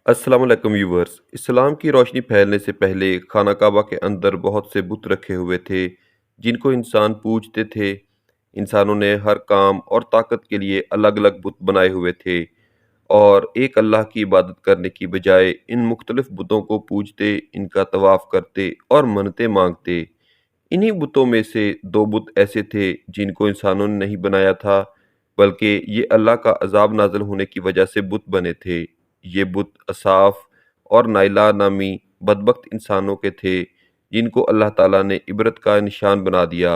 السلام علیکم ویورز، اسلام کی روشنی پھیلنے سے پہلے خانہ کعبہ کے اندر بہت سے بت رکھے ہوئے تھے جن کو انسان پوجتے تھے۔ انسانوں نے ہر کام اور طاقت کے لیے الگ الگ بت بنائے ہوئے تھے اور ایک اللہ کی عبادت کرنے کی بجائے ان مختلف بتوں کو پوجتے، ان کا طواف کرتے اور منتیں مانگتے۔ انہی بتوں میں سے دو بت ایسے تھے جن کو انسانوں نے نہیں بنایا تھا، بلکہ یہ اللہ کا عذاب نازل ہونے کی وجہ سے بت بنے تھے۔ یہ بت اصاف اور نائلہ نامی بدبخت انسانوں کے تھے جن کو اللہ تعالیٰ نے عبرت کا نشان بنا دیا۔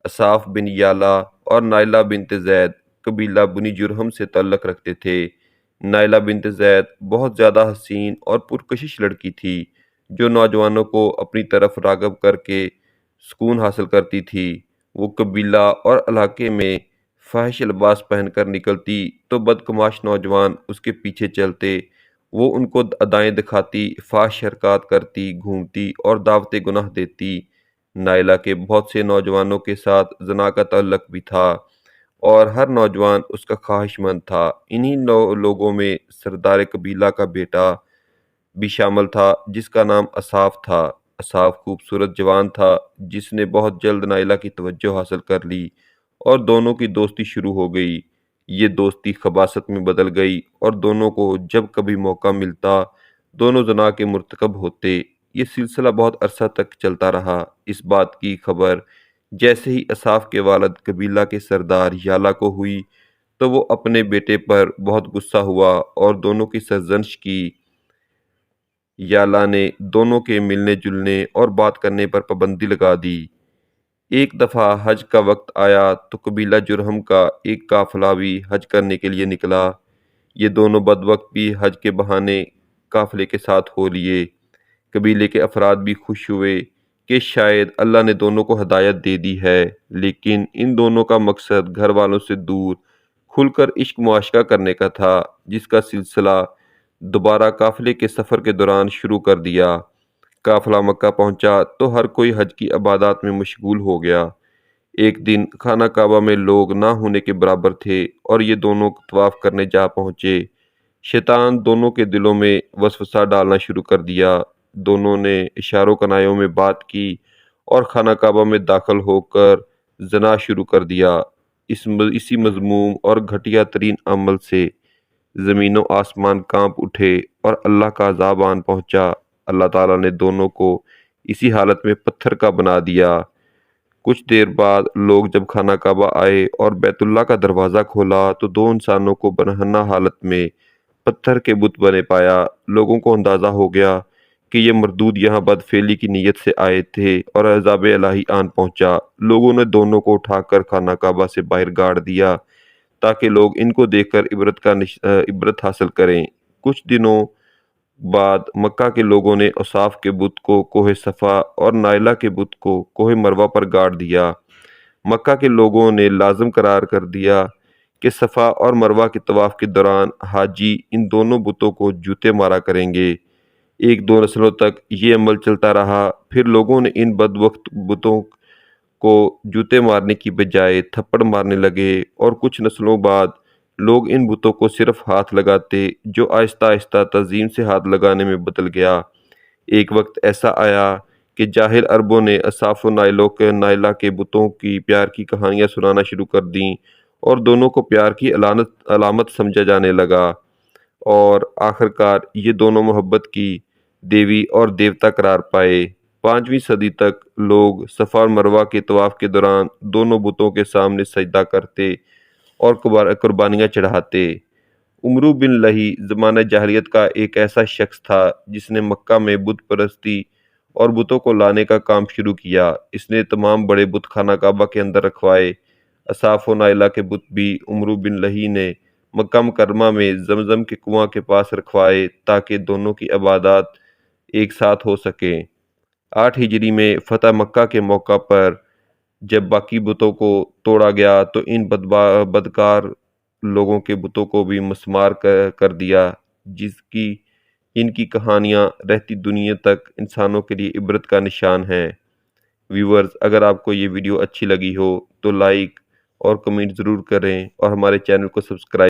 اصاف بن یالا اور نائلہ بنت زید قبیلہ بنی جرہم سے تعلق رکھتے تھے۔ نائلہ بنت زید بہت زیادہ حسین اور پرکشش لڑکی تھی جو نوجوانوں کو اپنی طرف راغب کر کے سکون حاصل کرتی تھی۔ وہ قبیلہ اور علاقے میں فاحش لباس پہن کر نکلتی تو بدقماش نوجوان اس کے پیچھے چلتے، وہ ان کو ادائیں دکھاتی، فحش حرکات کرتی، گھومتی اور دعوت گناہ دیتی۔ نائلہ کے بہت سے نوجوانوں کے ساتھ زنا کا تعلق بھی تھا اور ہر نوجوان اس کا خواہش مند تھا۔ انہی لوگوں میں سردار قبیلہ کا بیٹا بھی شامل تھا جس کا نام اصاف تھا۔ اصاف خوبصورت جوان تھا جس نے بہت جلد نائلہ کی توجہ حاصل کر لی اور دونوں کی دوستی شروع ہو گئی۔ یہ دوستی خباثت میں بدل گئی اور دونوں کو جب کبھی موقع ملتا دونوں زنا کے مرتکب ہوتے۔ یہ سلسلہ بہت عرصہ تک چلتا رہا۔ اس بات کی خبر جیسے ہی اصاف کے والد قبیلہ کے سردار یالا کو ہوئی تو وہ اپنے بیٹے پر بہت غصہ ہوا اور دونوں کی سرزنش کی۔ یالا نے دونوں کے ملنے جلنے اور بات کرنے پر پابندی لگا دی۔ ایک دفعہ حج کا وقت آیا تو قبیلہ جرہم کا ایک قافلہ بھی حج کرنے کے لیے نکلا۔ یہ دونوں بدبخت بھی حج کے بہانے قافلے کے ساتھ ہو لیے۔ قبیلے کے افراد بھی خوش ہوئے کہ شاید اللہ نے دونوں کو ہدایت دے دی ہے، لیکن ان دونوں کا مقصد گھر والوں سے دور کھل کر عشق معاشقہ کرنے کا تھا، جس کا سلسلہ دوبارہ قافلے کے سفر کے دوران شروع کر دیا۔ قافلہ مکہ پہنچا تو ہر کوئی حج کی عبادات میں مشغول ہو گیا۔ ایک دن خانہ کعبہ میں لوگ نہ ہونے کے برابر تھے اور یہ دونوں طواف کرنے جا پہنچے۔ شیطان دونوں کے دلوں میں وسوسہ ڈالنا شروع کر دیا۔ دونوں نے اشاروں کنایوں میں بات کی اور خانہ کعبہ میں داخل ہو کر زنا شروع کر دیا۔ اسی مذموم اور گھٹیا ترین عمل سے زمین و آسمان کانپ اٹھے اور اللہ کا عذاب آن پہنچا۔ اللہ تعالیٰ نے دونوں کو اسی حالت میں پتھر کا بنا دیا۔ کچھ دیر بعد لوگ جب خانہ کعبہ آئے اور بیت اللہ کا دروازہ کھولا تو دو انسانوں کو برہنہ حالت میں پتھر کے بت بنے پایا۔ لوگوں کو اندازہ ہو گیا کہ یہ مردود یہاں بدفعلی کی نیت سے آئے تھے اور عذاب الہی آن پہنچا۔ لوگوں نے دونوں کو اٹھا کر خانہ کعبہ سے باہر گاڑ دیا تاکہ لوگ ان کو دیکھ کر عبرت حاصل کریں۔ کچھ دنوں بعد مکہ کے لوگوں نے اصاف کے بت کو کوہ صفا اور نائلہ کے بت کو کوہ مروہ پر گاڑ دیا۔ مکہ کے لوگوں نے لازم قرار کر دیا کہ صفا اور مروہ کے طواف کے دوران حاجی ان دونوں بتوں کو جوتے مارا کریں گے۔ ایک دو نسلوں تک یہ عمل چلتا رہا۔ پھر لوگوں نے ان بدبخت بتوں کو جوتے مارنے کی بجائے تھپڑ مارنے لگے اور کچھ نسلوں بعد لوگ ان بتوں کو صرف ہاتھ لگاتے، جو آہستہ آہستہ تعظیم سے ہاتھ لگانے میں بدل گیا۔ ایک وقت ایسا آیا کہ جاہل عربوں نے اصاف و نائلہ کے بتوں کی پیار کی کہانیاں سنانا شروع کر دیں اور دونوں کو پیار کی علامت سمجھا جانے لگا، اور آخرکار یہ دونوں محبت کی دیوی اور دیوتا قرار پائے۔ 5ویں صدی تک لوگ صفا اور مروہ کے طواف کے دوران دونوں بتوں کے سامنے سجدہ کرتے اور قربانیاں چڑھاتے۔ عمرو بن لہی زمانہ جاہلیت کا ایک ایسا شخص تھا جس نے مکہ میں بت پرستی اور بتوں کو لانے کا کام شروع کیا۔ اس نے تمام بڑے بت خانہ کعبہ کے اندر رکھوائے۔ اصاف و نائلہ کے بت بھی عمرو بن لہی نے مکہ مکرمہ میں زمزم کے کنواں کے پاس رکھوائے تاکہ دونوں کی عبادات ایک ساتھ ہو سکیں۔ 8 ہجری میں فتح مکہ کے موقع پر جب باقی بتوں کو توڑا گیا تو ان بدکار لوگوں کے بتوں کو بھی مسمار کر دیا، ان کی کہانیاں رہتی دنیا تک انسانوں کے لیے عبرت کا نشان ہیں۔ ویورز، اگر آپ کو یہ ویڈیو اچھی لگی ہو تو لائک اور کمنٹ ضرور کریں اور ہمارے چینل کو سبسکرائب